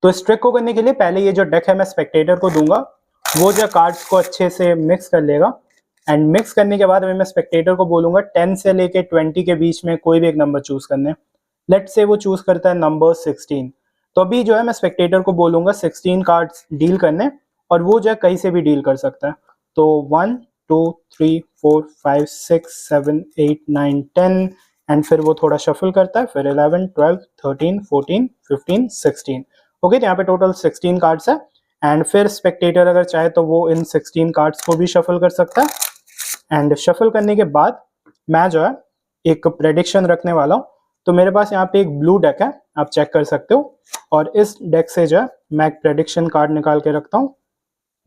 तो इस ट्रिक को करने के लिए पहले ये जो डेक है मैं स्पेक्टेटर को दूंगा, वो जो कार्ड्स को अच्छे से मिक्स कर लेगा। एंड मिक्स करने के बाद मैं स्पेक्टेटर को बोलूंगा 10 से लेके 20 के बीच में कोई भी एक नंबर चूज करने। लेट से वो चूज करता है नंबर 16। तो अभी जो है मैं स्पेक्टेटर को बोलूंगा 16 कार्ड्स डील करने, और वो जो है कहीं से भी डील कर सकता है। तो 1 2 3 4 5 6 7 8 9 10, एंड फिर वो थोड़ा शफल करता है, फिर 11 12 13 14 15 16। ओके, तो यहाँ पे टोटल 16 कार्ड्स है। एंड फिर स्पेक्टेटर अगर चाहे तो वो इन 16 कार्ड्स को भी शफल कर सकता है। एंड शफल करने के बाद मैं जो है एक प्रेडिक्शन रखने वाला हूँ। तो मेरे पास यहाँ पे एक ब्लू डेक है, आप चेक कर सकते हो, और इस डेक से जो है मैं एक प्रेडिक्शन कार्ड निकाल के रखता हूँ,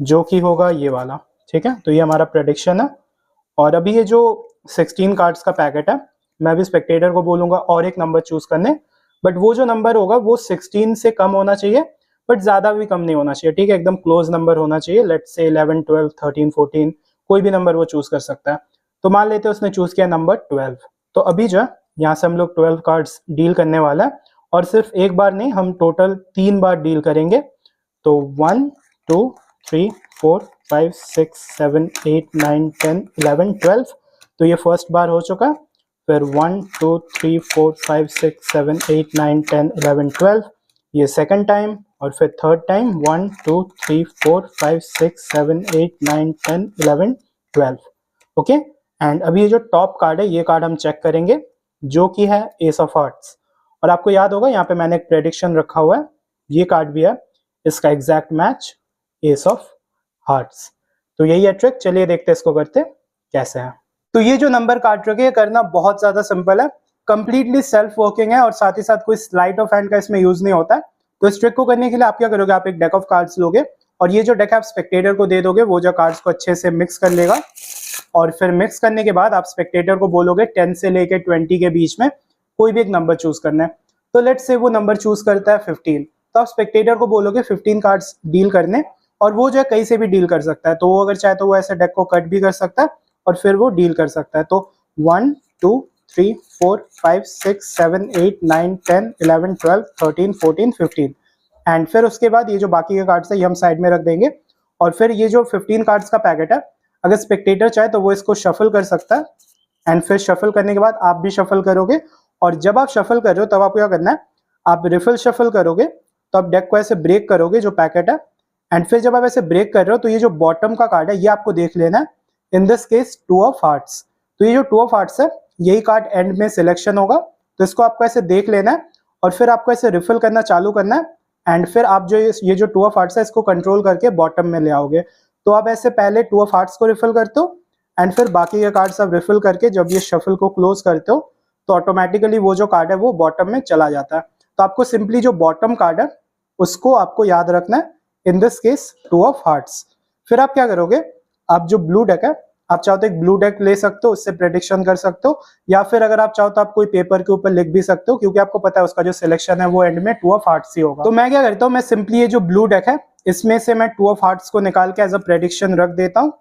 जो कि होगा ये वाला। ठीक है, तो ये हमारा प्रेडिक्शन है। और अभी ये जो 16 कार्ड्स का पैकेट है, मैं अभी स्पेक्टेटर को बोलूंगा और एक नंबर चूज करने, बट वो जो नंबर होगा वो 16 से कम होना चाहिए, बट ज्यादा भी कम नहीं होना चाहिए। ठीक है, एकदम क्लोज नंबर होना चाहिए। लेट्स से 11 12 13 14, कोई भी नंबर वो चूज कर सकता है। तो मान लेते हैं उसने चूज किया नंबर 12। तो अभी जो है यहाँ से हम लोग 12 कार्ड्स डील करने वाला है, और सिर्फ एक बार नहीं, हम टोटल 3 बार डील करेंगे। तो 1 2 3 4 5 6 7 8 9 10 11 12। तो ये फर्स्ट बार हो चुका। फिर 1 2 3 4 5 6 7 8 9 10 11 12, ये सेकंड टाइम। और फिर थर्ड टाइम 1 2 3 4 5 6 7 8 9 10 11 12। ओके, एंड अभी ये जो टॉप कार्ड है, ये कार्ड हम चेक करेंगे, जो कि है एस ऑफ हार्ट्स। और आपको याद होगा यहाँ पे मैंने एक प्रेडिक्शन रखा हुआ है, ये कार्ड भी है, इसका exact match S of hearts. तो यही है ट्रिक। चलिए देखते हैं इसको करते कैसे है। तो ये जो नंबर कार्ड ट्रिक है, करना बहुत ज्यादा सिंपल है, कंप्लीटली सेल्फ वर्किंग है, और साथ ही साथ कोई स्लाइट ऑफ हैंड का इसमें यूज नहीं होता है। तो इस ट्रिक को करने के लिए आप क्या करोगे, आप एक डेक ऑफ कार्ड्स लोगे, और ये जो डेक आप स्पेक्टेटर को दे दोगे, वो जो कार्ड्स को अच्छे से मिक्स कर लेगा। और फिर मिक्स करने के बाद आप स्पेक्टेटर को बोलोगे 10 से लेके 20 के बीच में कोई भी एक नंबर चूज करना है। तो लेट्स से वो नंबर चूज करता है 15। तो आप स्पेक्टेटर को बोलोगे 15 कार्ड्स डील करने, और वो जो है कहीं से भी डील कर सकता है। तो वो अगर चाहे तो वो ऐसे डेक को कट भी कर सकता है, और फिर वो डील कर सकता है। तो 1 2 3 4 5 6 7 8 9 10 11 12 13 14 15। एंड फिर उसके बाद ये जो बाकी के कार्ड्स है, ये हम साइड में रख देंगे। और फिर ये जो 15 कार्ड्स का पैकेट है, अगर स्पेक्टेटर चाहे तो वो इसको शफल कर सकता है। एंड फिर शफल करने के बाद आप भी शफल करोगे, और जब आप शफल कर रहे हो तब आपको क्या करना है, आप रिफिल शफल करोगे। तो आप डेक को ऐसे ब्रेक करोगे जो पैकेट है, एंड फिर जब आप ऐसे ब्रेक कर रहे हो तो ये जो बॉटम का कार्ड है, ये आपको देख लेना है, in this case 2 of hearts. तो ये जो 2 ऑफ हार्ट्स है, यही कार्ड एंड में सिलेक्शन होगा। तो इसको आपको ऐसे देख लेना है, और फिर आपको ऐसे रिफिल करना चालू करना है। एंड फिर आप जो ये जो 2 ऑफ हार्ट्स है, इसको कंट्रोल करके बॉटम में ले आओगे। तो आप ऐसे पहले 2 ऑफ हार्ट्स को रिफिल करते हो, एंड फिर बाकी के कार्ड्स आप रिफिल करके जब ये शफल को क्लोज करते हो, तो ऑटोमेटिकली वो जो कार्ड है वो बॉटम में चला जाता है। तो आपको सिंपली जो बॉटम कार्ड है उसको आपको याद रखना है, in this case 2 of hearts. फिर आप क्या करोगे, आप जो ब्लू डेक है, आप चाहो तो एक ब्लू डेक ले सकते हो, उससे प्रेडिक्शन कर सकते हो, या फिर अगर आप चाहो तो आप कोई पेपर के ऊपर लिख भी सकते हो, क्योंकि आपको पता है उसका जो सिलेक्शन है वो एंड में 2 ऑफ हार्ट्स ही होगा। तो मैं क्या करता हूँ, मैं सिंपली ये जो ब्लू डेक है, इसमें से मैं 2 ऑफ हार्ट्स को निकाल के एज अ प्रेडिक्शन रख देता हूँ।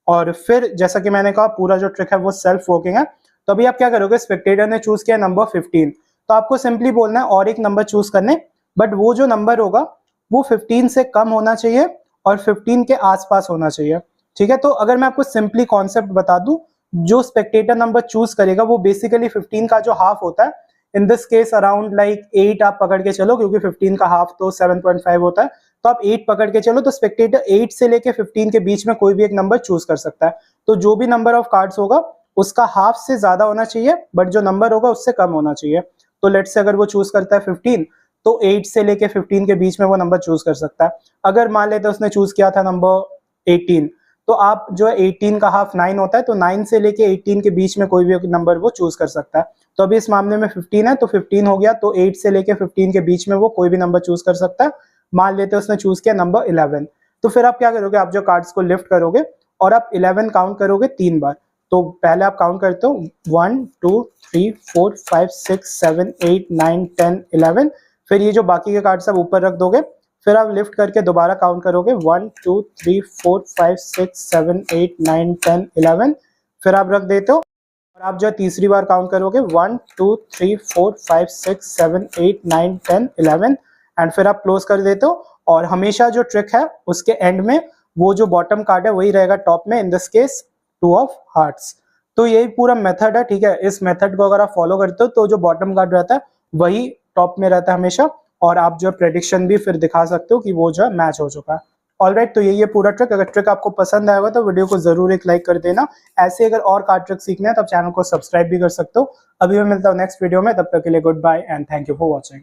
और फिर जैसा कि मैंने कहा, पूरा जो ट्रिक है वो सेल्फ वर्किंग है। तो अभी आप क्या करोगे, स्पेक्टेटर ने चूज किया नंबर 15, तो आपको सिंपली बोलना है और एक नंबर चूज करने, बट वो जो नंबर होगा वो 15 से कम होना चाहिए और 15 के आसपास होना चाहिए। ठीक है, तो अगर मैं आपको सिंपली कॉन्सेप्ट बता दूं, जो स्पेक्टेटर नंबर चूज करेगा वो बेसिकली 15 का जो हाफ होता है, in this case around like 8 आप पकड़ के चलो, क्योंकि 15 का हाफ तो 7.5 होता है। तो आप 8 पकड़ के चलो, तो स्पेक्टेटर 8 से लेके 15 के बीच में कोई भी एक नंबर चूज कर सकता है। तो जो भी नंबर ऑफ कार्ड्स होगा उसका हाफ से ज्यादा होना चाहिए, बट जो नंबर होगा उससे कम होना चाहिए। तो लेट्स से अगर वो चूज करता है 15, तो 8 से लेके 15 के बीच में वो नंबर चूज कर सकता है। अगर मान लेते उसने चूज किया था नंबर 18, तो आप जो है 18 का हाफ 9 होता है, तो 9 से लेके 18 के बीच में कोई भी नंबर वो चूज कर सकता है। तो अभी इस मामले में 15 है, तो 15 हो गया, तो 8 से लेके 15 के बीच में वो कोई भी नंबर चूज कर सकता है। मान लेते उसने चूज किया नंबर 11, तो फिर आप क्या करोगे, आप जो कार्ड्स को लिफ्ट करोगे और आप 11 काउंट करोगे 3 बार। तो पहले आप काउंट करते हो 1 2 3 4 5 6 7 8 9 10 11। फिर ये जो बाकी के कार्ड्स आप ऊपर रख दोगे, फिर आप लिफ्ट करके दोबारा काउंट करोगे 1 2 3 4 5 6 7 8 9 10 11। फिर आप रख देते हो, और आप जो तीसरी बार काउंट करोगे 1 2 3 4 5 6 7 8 9 10 11। एंड फिर आप क्लोज कर देते हो, और हमेशा जो ट्रिक है उसके एंड में वो जो बॉटम कार्ड है वही रहेगा टॉप में, in this case 2 of hearts. तो यही पूरा मेथड है, ठीक है। इस मेथड को अगर आप फॉलो करते हो तो जो बॉटम कार्ड रहता है वही टॉप में रहता है हमेशा, और आप जो प्रेडिक्शन भी फिर दिखा सकते हो कि वो जो है मैच हो चुका है। ऑलराइट, तो यही है पूरा ट्रिक। अगर ट्रिक आपको पसंद आएगा तो वीडियो को जरूर एक लाइक कर देना। ऐसे अगर और कार्ड ट्रिक सीखने हैं तो आप चैनल को सब्सक्राइब भी कर सकते हो। अभी मैं मिलता हूँ नेक्स्ट वीडियो में, तब तक के लिए goodbye and thank you for watching.